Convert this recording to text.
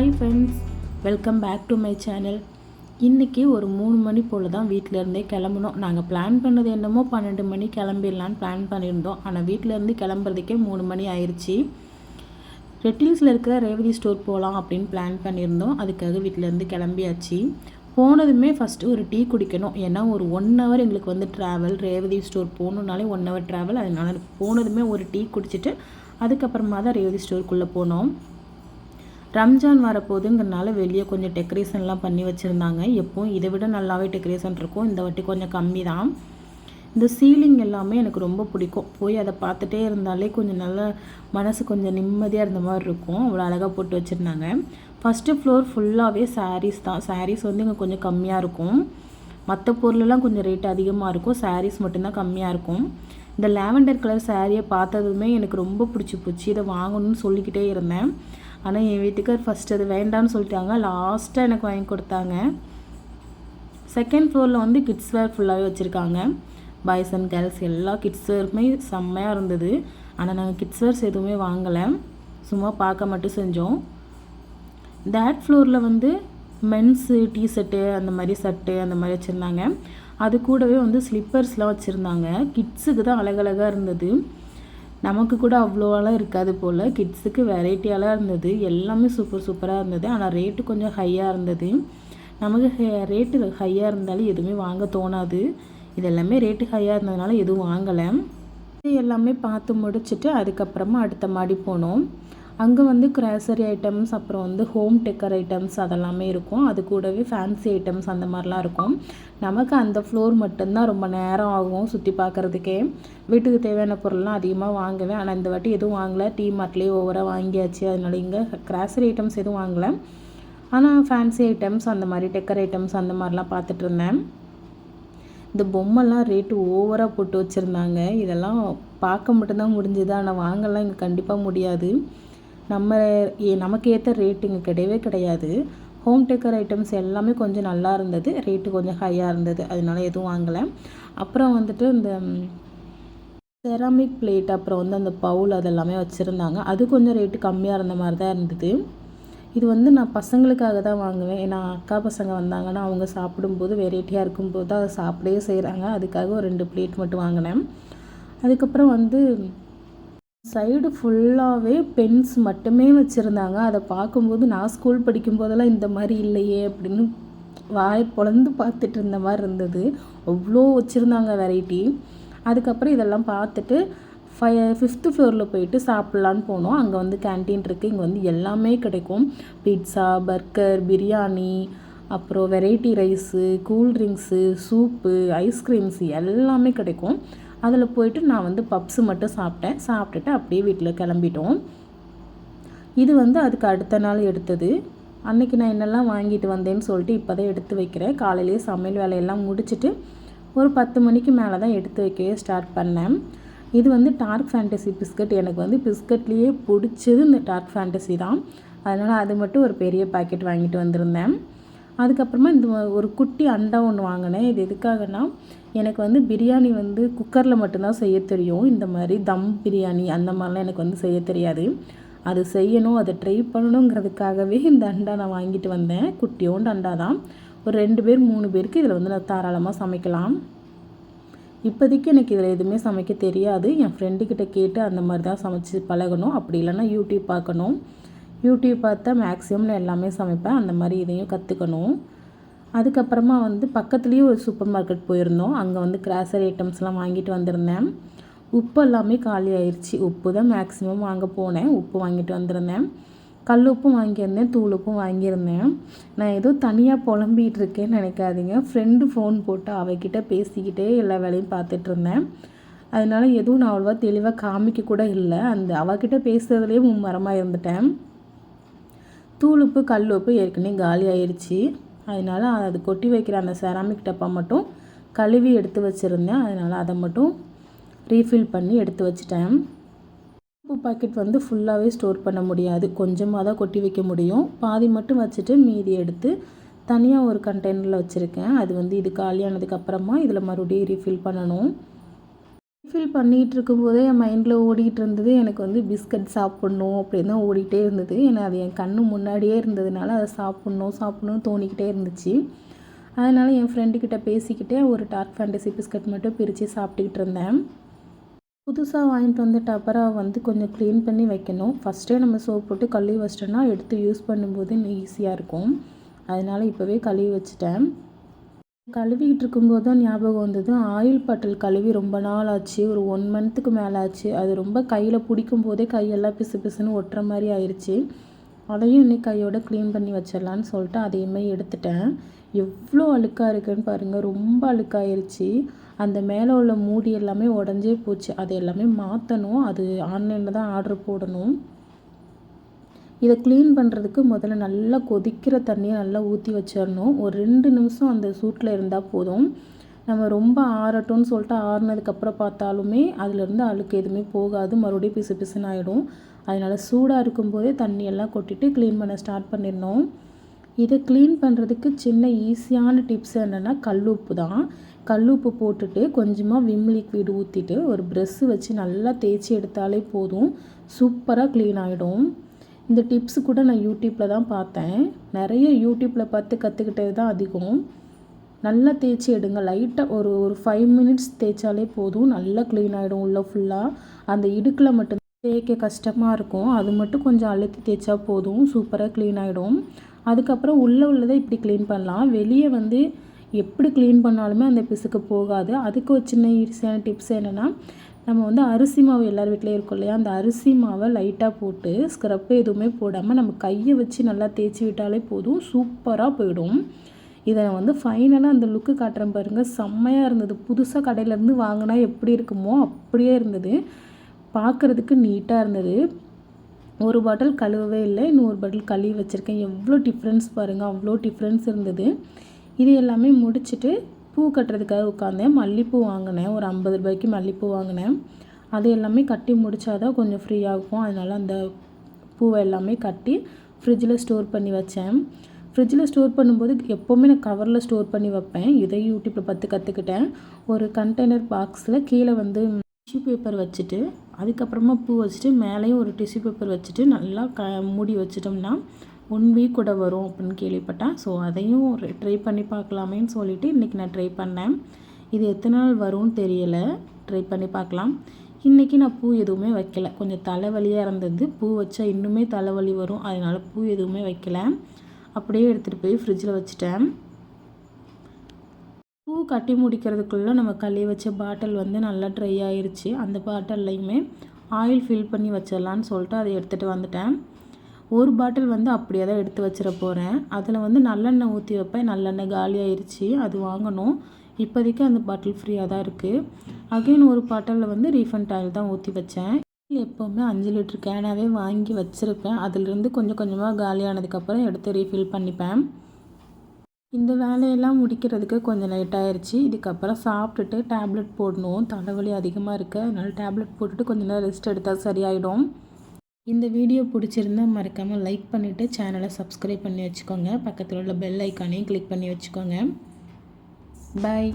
Hi friends, welcome back to my channel. இன்றைக்கி ஒரு 3 மணி போல் தான் வீட்டிலேருந்தே கிளம்புனோம். நாங்கள் பிளான் பண்ணது என்னமோ 12 மணி கிளம்பிடலான்னு பிளான் பண்ணியிருந்தோம். ஆனால் வீட்டிலேருந்து கிளம்புறதுக்கே 3 மணி ஆயிடுச்சு. ரெட்டில்ஸில் இருக்கிற ரேவதி ஸ்டோர் போகலாம் அப்படின்னு பிளான் பண்ணியிருந்தோம். அதுக்காக வீட்டிலேருந்து கிளம்பியாச்சு. போனதுமே ஃபஸ்ட்டு ஒரு டீ குடிக்கணும். ஏன்னா ஒரு 1 ஹவர் எங்களுக்கு வந்து ட்ராவல். ரேவதி ஸ்டோர் போகணுன்னாலே 1 ஹவர் ட்ராவல். அதனால் போனதுமே ஒரு டீ குடிச்சிட்டு அதுக்கப்புறமா தான் ரேவதி ஸ்டோருக்குள்ளே போனோம். ரம்ஜான் வரப்போகுதுங்கிறனால வெளியே கொஞ்சம் டெக்கரேஷன்லாம் பண்ணி வச்சுருந்தாங்க. எப்போவும் இதை விட நல்லாவே டெக்கரேஷன் இருக்கும். இந்த வாட்டி கொஞ்சம் கம்மி தான். இந்த சீலிங் எல்லாமே எனக்கு ரொம்ப பிடிக்கும். போய் அதை பார்த்துட்டே இருந்தாலே கொஞ்சம் நல்லா மனசு கொஞ்சம் நிம்மதியாக இருந்த மாதிரி இருக்கும். அவ்வளோ அழகாக போட்டு வச்சுருந்தாங்க. ஃபஸ்ட்டு ஃப்ளோர் ஃபுல்லாகவே சாரீஸ் தான். சாரீஸ் வந்து இங்கே கொஞ்சம் கம்மியாக இருக்கும். மற்ற பொருளெல்லாம் கொஞ்சம் ரேட் அதிகமாக இருக்கும். சாரீஸ் மட்டும்தான் கம்மியாக இருக்கும். இந்த லாவெண்டர் கலர் சாரியை பார்த்ததுமே எனக்கு ரொம்ப பிடிச்சி போச்சு. இதை வாங்கணும்னு சொல்லிக்கிட்டே இருந்தேன். ஆனால் என் வீட்டுக்கார் ஃபஸ்ட்டு அது வேண்டான்னு சொல்லிட்டாங்க. லாஸ்ட்டாக எனக்கு வாங்கி கொடுத்தாங்க. செகண்ட் ஃப்ளோரில் வந்து கிட்ஸ் வேர் ஃபுல்லாகவே வச்சுருக்காங்க. பாய்ஸ் அண்ட் கேர்ள்ஸ் எல்லா கிட்ஸ் வேருமே செம்மையாக இருந்தது. ஆனால் நாங்கள் கிட்ஸ் வேர்ஸ் எதுவுமே வாங்கலை, சும்மா பார்க்க மட்டும் செஞ்சோம். தேட் ஃப்ளோரில் வந்து மென்ஸு டிஷர்ட்டு அந்த மாதிரி சட்டு அந்த மாதிரி வச்சுருந்தாங்க. அது கூடவே வந்து ஸ்லிப்பர்ஸ்லாம் வச்சுருந்தாங்க. கிட்ஸுக்கு தான் அழகழகாக இருந்தது. நமக்கு கூட அவ்வளோவெல்லாம் இருக்காது போல். கிட்ஸுக்கு வெரைட்டியெல்லாம் இருந்தது. எல்லாமே சூப்பராக இருந்தது. ஆனால் ரேட்டு கொஞ்சம் ஹையாக இருந்தது. நமக்கு ரேட்டு ஹையாக இருந்தாலும் எதுவுமே வாங்க தோணாது. இது எல்லாமே ரேட்டு ஹையாக இருந்ததுனால எதுவும் வாங்கலை. இது எல்லாமே பார்த்து முடிச்சுட்டு அதுக்கப்புறமா அடுத்த மாடி போனோம். அங்கே வந்து கிராசரி ஐட்டம்ஸ், அப்புறம் வந்து ஹோம் டெக்கர் ஐட்டம்ஸ் அதெல்லாமே இருக்கும். அது கூடவே ஃபேன்சி ஐட்டம்ஸ் அந்த மாதிரிலாம் இருக்கும். நமக்கு அந்த ஃப்ளோர் மட்டும்தான் ரொம்ப நேரம் ஆகும் சுற்றி பார்க்குறதுக்கே. வீட்டுக்கு தேவையான பொருள்லாம் அதிகமாக வாங்குவேன். ஆனால் இந்த வாட்டி எதுவும் வாங்கலை. டீ மார்ட்லேயே ஓவராக வாங்கியாச்சு. அதனால இங்கே கிராசரி ஐட்டம்ஸ் எதுவும் வாங்கலை. ஆனால் ஃபேன்சி ஐட்டம்ஸ் அந்த மாதிரி டெக்கர் ஐட்டம்ஸ் அந்த மாதிரிலாம் பார்த்துட்டு இருந்தேன். இந்த பொம்மைலாம் ரேட்டு ஓவராக போட்டு வச்சுருந்தாங்க. இதெல்லாம் பார்க்க மட்டும்தான் முடிஞ்சுது. ஆனால் வாங்கலாம் இங்கே கண்டிப்பாக முடியாது. நமக்கு ஏற்ற ரேட்டு இங்கே கிடையவே கிடையாது. ஹோம் டெக்கர் ஐட்டம்ஸ் எல்லாமே கொஞ்சம் நல்லா இருந்தது. ரேட்டு கொஞ்சம் ஹையாக இருந்தது. அதனால எதுவும் வாங்கலை. அப்புறம் வந்துட்டு இந்த செராமிக் பிளேட், அப்புறம் வந்து அந்த பவுல் அதெல்லாமே வச்சுருந்தாங்க. அது கொஞ்சம் ரேட்டு கம்மியாக இருந்த மாதிரி தான் இருந்தது. இது வந்து நான் பசங்களுக்காக தான் வாங்குவேன். ஏன்னா அக்கா பசங்க வந்தாங்கன்னா அவங்க சாப்பிடும்போது வெரைட்டியாக இருக்கும்போது அதை சாப்பிடவே செய்கிறாங்க. அதுக்காக ஒரு 2 பிளேட் மட்டும் வாங்கினேன். அதுக்கப்புறம் வந்து சைடு ஃபுல்லாகவே பென்ஸ் மட்டுமே வச்சுருந்தாங்க. அதை பார்க்கும்போது நான் ஸ்கூல் படிக்கும்போதெல்லாம் இந்த மாதிரி இல்லையே அப்படின்னு வாய் பொளந்து பார்த்துட்டு இருந்த மாதிரி இருந்தது. அவ்வளோ வச்சுருந்தாங்க வெரைட்டி. அதுக்கப்புறம் இதெல்லாம் பார்த்துட்டு 5th ஃப்ளோரில் போயிட்டு சாப்பிட்லான்னு போனோம். அங்கே வந்து கேன்டீன் இருக்குது. இங்கே வந்து எல்லாமே கிடைக்கும். பீட்சா, பர்கர், பிரியாணி, அப்புறம் variety rice, cool drinks, soup, ice creams எல்லாமே கிடைக்கும். அதில் போயிட்டு நான் வந்து பப்ஸு மட்டும் சாப்பிட்டுட்டு அப்படியே வீட்டில் கிளம்பிட்டோம். இது வந்து அதுக்கு அடுத்த நாள் எடுத்தது. அன்றைக்கி நான் என்னெல்லாம் வாங்கிட்டு வந்தேன்னு சொல்லிட்டு இப்போ தான் எடுத்து வைக்கிறேன். காலையிலேயே சமையல் வேலையெல்லாம் முடிச்சுட்டு ஒரு 10 மணிக்கு மேலே தான் எடுத்து வைக்கவே ஸ்டார்ட் பண்ணேன். இது வந்து டார்க் ஃபேண்டசி பிஸ்கட். எனக்கு வந்து பிஸ்கட்லேயே பிடிச்சது இந்த டார்க் ஃபேண்டசி தான். அதனால் அது மட்டும் ஒரு பெரிய பாக்கெட் வாங்கிட்டு வந்திருந்தேன். அதுக்கப்புறமா இந்த ஒரு குட்டி அண்டா ஒன்று வாங்கினேன். இது எதுக்காகனா, எனக்கு வந்து பிரியாணி வந்து குக்கரில் மட்டும்தான் செய்ய தெரியும். இந்த மாதிரி தம் பிரியாணி அந்த மாதிரிலாம் எனக்கு வந்து செய்ய தெரியாது. அது செய்யணும், அதை ட்ரை பண்ணணுங்கிறதுக்காகவே இந்த அண்டா நான் வாங்கிட்டு வந்தேன். குட்டியோண்டு அண்டா தான். ஒரு 2 பேர் 3 பேருக்கு இதில் வந்து நான் தாராளமாக சமைக்கலாம். இப்போதைக்கு எனக்கு இதில் எதுவுமே சமைக்க தெரியாது. என் ஃப்ரெண்டுக்கிட்ட கேட்டு அந்த மாதிரி தான் சமைச்சு பழகணும். அப்படி இல்லைன்னா யூடியூப் பார்க்கணும். யூடியூப் பார்த்தா மேக்ஸிமம் நான் எல்லாமே சமைப்பேன். அந்த மாதிரி இதையும் கற்றுக்கணும். அதுக்கப்புறமா வந்து பக்கத்துலேயே ஒரு சூப்பர் மார்க்கெட் போயிருந்தோம். அங்கே வந்து கிராசரி ஐட்டம்ஸ்லாம் வாங்கிட்டு வந்திருந்தேன். உப்பு எல்லாமே காலி ஆயிடுச்சு. உப்பு தான் மேக்ஸிமம் வாங்க போனேன். உப்பு வாங்கிட்டு வந்திருந்தேன். கல் உப்பும் வாங்கியிருந்தேன், தூள் உப்பும் வாங்கியிருந்தேன். நான் ஏதோ தனியாக புலம்பிகிட்டு இருக்கேன்னு நினைக்காதீங்க. ஃப்ரெண்டு ஃபோன் போட்டு அவகிட்ட பேசிக்கிட்டே எல்லா வேலையும் பார்த்துட்டு இருந்தேன். அதனால எதுவும் நான் அவ்வளோவா தெளிவாக காமிக்க கூட இல்லை. அந்த அவகிட்ட பேசுகிறதுலேயே மும்மரமாக இருந்துட்டேன். தூள் உப்பு கல் உப்பு ஏற்கனவே காலி ஆயிடுச்சு. அதனால் அது கொட்டி வைக்கிற அந்த செராமிக் டப்பா மட்டும் கழுவி எடுத்து வச்சுருந்தேன். அதனால் அதை மட்டும் ரீஃபில் பண்ணி எடுத்து வச்சுட்டேன். உப்பு பாக்கெட் வந்து ஃபுல்லாகவே ஸ்டோர் பண்ண முடியாது. கொஞ்சமாக தான் கொட்டி வைக்க முடியும். பாதி மட்டும் வச்சுட்டு மீதி எடுத்து தனியாக ஒரு கண்டெய்னரில் வச்சுருக்கேன். அது வந்து இது காலியானதுக்கப்புறமா இதில் மறுபடியும் ரீஃபில் பண்ணணும். ஃபீல் பண்ணிகிட்டு இருக்கும்போதே என் மைண்டில் ஓடிக்கிட்டு இருந்தது எனக்கு வந்து பிஸ்கட் சாப்பிட்ணும் அப்படின்னு தான் ஓடிட்டே இருந்தது. ஏன்னா அது என் கண்ணு முன்னாடியே இருந்ததுனால அதை சாப்பிட்ணுன்னு தோணிக்கிட்டே இருந்துச்சு. அதனால் என் ஃப்ரெண்டுக்கிட்ட பேசிக்கிட்டே ஒரு டார்க் ஃபேண்டசி பிஸ்கட் மட்டும் பிரித்து சாப்பிட்டுக்கிட்டு இருந்தேன். புதுசாக வாங்கிட்டு வந்த டபரா வந்து கொஞ்சம் க்ளீன் பண்ணி வைக்கணும். ஃபஸ்ட்டே நம்ம சோப் போட்டு கழுவி வச்சிட்டோன்னா எடுத்து யூஸ் பண்ணும்போது ஈஸியாக இருக்கும். அதனால் இப்போவே கழுவி வச்சுட்டேன். கழுவிக்கிட்டு இருக்கும்போது தான் ஞாபகம் வந்தது, ஆயில் பாட்டில் கழுவி ரொம்ப நாள் ஆச்சு. ஒரு 1 மந்த்துக்கு மேலே ஆச்சு. அது ரொம்ப கையில் பிடிக்கும் போதே கையெல்லாம் பிசு பிசுன்னு ஒட்டுற மாதிரி ஆயிடுச்சு. அதையும் இன்னைக்கு கையோட க்ளீன் பண்ணி வச்சிடலான்னு சொல்லிட்டு அதையுமே எடுத்துட்டேன். எவ்வளோ அழுக்காக இருக்குன்னு பாருங்கள், ரொம்ப அழுக்காயிருச்சு. அந்த மேலே உள்ள மூடி எல்லாமே உடஞ்சே போச்சு. அது எல்லாமே மாற்றணும். அது ஆன்லைனில் தான் ஆர்டர் போடணும். இதை க்ளீன் பண்ணுறதுக்கு முதல்ல நல்லா கொதிக்கிற தண்ணியை நல்லா ஊற்றி வச்சிடணும். ஒரு 2 நிமிஷம் அந்த சூட்டில் இருந்தால் போதும். நம்ம ரொம்ப ஆறட்டும்னு சொல்லிட்டு ஆறுனதுக்கப்புறம் பார்த்தாலுமே அதிலேருந்து அழுக்கு எதுவுமே போகாது, மறுபடியும் பிசு பிசுன்னு ஆகிடும். அதனால் சூடாக இருக்கும்போதே தண்ணியெல்லாம் கொட்டிட்டு க்ளீன் பண்ண ஸ்டார்ட் பண்ணிடணும். இதை க்ளீன் பண்ணுறதுக்கு சின்ன ஈஸியான டிப்ஸ் என்னென்னா கல்லுப்பு தான். கல்லுப்பு போட்டுட்டு கொஞ்சமாக விம் லிக்விட் ஊற்றிட்டு ஒரு ப்ரெஷ்ஷு வச்சு நல்லா தேய்ச்சி எடுத்தாலே போதும், சூப்பராக க்ளீன் ஆகிடும். இந்த டிப்ஸ் கூட நான் யூடியூப்பில் தான் பார்த்தேன். நிறைய யூடியூப்பில் பார்த்து கற்றுக்கிட்டது தான் அதிகம். நல்லா தேய்ச்சி எடுங்க. லைட்டாக ஒரு 5 மினிட்ஸ் தேய்ச்சாலே போதும், நல்லா க்ளீன் ஆகிடும் உள்ளே ஃபுல்லாக. அந்த இடுக்கில் மட்டும் தேய்க்க கஷ்டமாக இருக்கும், அது மட்டும் கொஞ்சம் அழுத்தி தேய்ச்சா போதும், சூப்பராக க்ளீன் ஆகிடும். அதுக்கப்புறம் உள்ளதை இப்படி க்ளீன் பண்ணலாம். வெளியே வந்து எப்படி க்ளீன் பண்ணாலுமே அந்த பிசுக்கு போகாது. அதுக்கு ஒரு சின்ன ஈஸியான டிப்ஸ் என்னென்னா, நம்ம வந்து அரிசி மாவு எல்லார் வீட்லேயும் இருக்கும் இல்லையா, அந்த அரிசி மாவை லைட்டாக போட்டு ஸ்க்ரப்பு எதுவுமே போடாமல் நம்ம கையை வச்சு நல்லா தேய்ச்சி விட்டாலே போதும், சூப்பராக போயிடும். இதை வந்து ஃபைனலாக அந்த லுக்கு காட்டுறேன் பாருங்கள், செம்மையாக இருந்தது. புதுசாக கடையிலேருந்து வாங்கினா எப்படி இருக்குமோ அப்படியே இருந்தது. பார்க்குறதுக்கு நீட்டாக இருந்தது. ஒரு பாட்டில் கழுவவே இல்லை, இன்னொரு பாட்டில் கழுவி வச்சுருக்கேன். எவ்வளோ டிஃப்ரென்ஸ் பாருங்கள், அவ்வளோ டிஃப்ரென்ஸ் இருந்தது. இது எல்லாமே முடிச்சுட்டு பூ கட்டுறதுக்காக உட்காந்தேன். மல்லிப்பூ வாங்கினேன், ஒரு 50 ரூபாய்க்கு மல்லிப்பூ வாங்கினேன். அது எல்லாமே கட்டி முடித்தாதான் கொஞ்சம் ஃப்ரீயாகும். அதனால் அந்த பூவை எல்லாமே கட்டி ஃப்ரிட்ஜில் ஸ்டோர் பண்ணி வச்சேன். ஃப்ரிட்ஜில் ஸ்டோர் பண்ணும்போது எப்போவுமே நான் கவரில் ஸ்டோர் பண்ணி வைப்பேன். இதை யூடியூப்பில் பார்த்து கற்றுக்கிட்டேன். ஒரு கண்டெய்னர் பாக்ஸில் கீழே வந்து டிஷ்யூ பேப்பர் வச்சுட்டு அதுக்கப்புறமா பூ வச்சுட்டு மேலேயும் ஒரு டிஷ்யூ பேப்பர் வச்சுட்டு நல்லா மூடி வச்சிட்டோம்னா 1 வீக் கூட வரும் அப்படின்னு கேள்விப்பட்டேன். ஸோ அதையும் ட்ரை பண்ணி பார்க்கலாமேன்னு சொல்லிவிட்டு இன்றைக்கி நான் ட்ரை பண்ணேன். இது எத்தனை நாள் வரும்னு தெரியலை, ட்ரை பண்ணி பார்க்கலாம். இன்றைக்கி நான் பூ எதுவுமே வைக்கலை, கொஞ்சம் தலைவலியாக இருந்தது. பூ வச்சா இன்னுமே தலைவலி வரும், அதனால் பூ எதுவுமே வைக்கலை. அப்படியே எடுத்துகிட்டு போய் ஃப்ரிட்ஜில் வச்சுட்டேன். பூ கட்டி முடிக்கிறதுக்குள்ளே நம்ம கழுவி வச்ச பாட்டில் வந்து நல்லா ட்ரை ஆயிடுச்சு. அந்த பாட்டில்லையுமே ஆயில் ஃபில் பண்ணி வச்சிடலான்னு சொல்லிட்டு அதை எடுத்துகிட்டு வந்துட்டேன். ஒரு பாட்டில் வந்து அப்படியே தான் எடுத்து வச்சிட போகிறேன். அதில் வந்து நல்லெண்ணெய் ஊற்றி வைப்பேன். நல்லெண்ணெய் காலி ஆயிடுச்சு, அது வாங்கணும். இப்போதைக்கு அந்த பாட்டில் ஃப்ரீயாக தான் இருக்குது. அகைன் ஒரு பாட்டிலில் வந்து ரீஃபண்ட் ஆயில் தான் ஊற்றி வச்சேன். எப்போவுமே 5 லிட்டர் கேனாகவே வாங்கி வச்சுருப்பேன். அதிலிருந்து கொஞ்சம் கொஞ்சமாக காலியானதுக்கப்புறம் எடுத்து ரீஃபில் பண்ணிப்பேன். இந்த வேலையெல்லாம் முடிக்கிறதுக்கு கொஞ்சம் லேட் ஆயிடுச்சு. இதுக்கப்புறம் சாப்பிட்டுட்டு டேப்லெட் போடணும். தலைவலி அதிகமாக இருக்குது, அதனால் டேப்லெட் போட்டுட்டு கொஞ்சம் நேரம் ரெஸ்ட் எடுத்தால் சரியாயிடும். இந்த வீடியோ பிடிச்சிருந்தா மறக்காமல் லைக் பண்ணிவிட்டு சேனலை சப்ஸ்கிரைப் பண்ணி வச்சுக்கோங்க. பக்கத்தில் உள்ள பெல் ஐக்கானையும் கிளிக் பண்ணி வச்சுக்கோங்க. பாய்.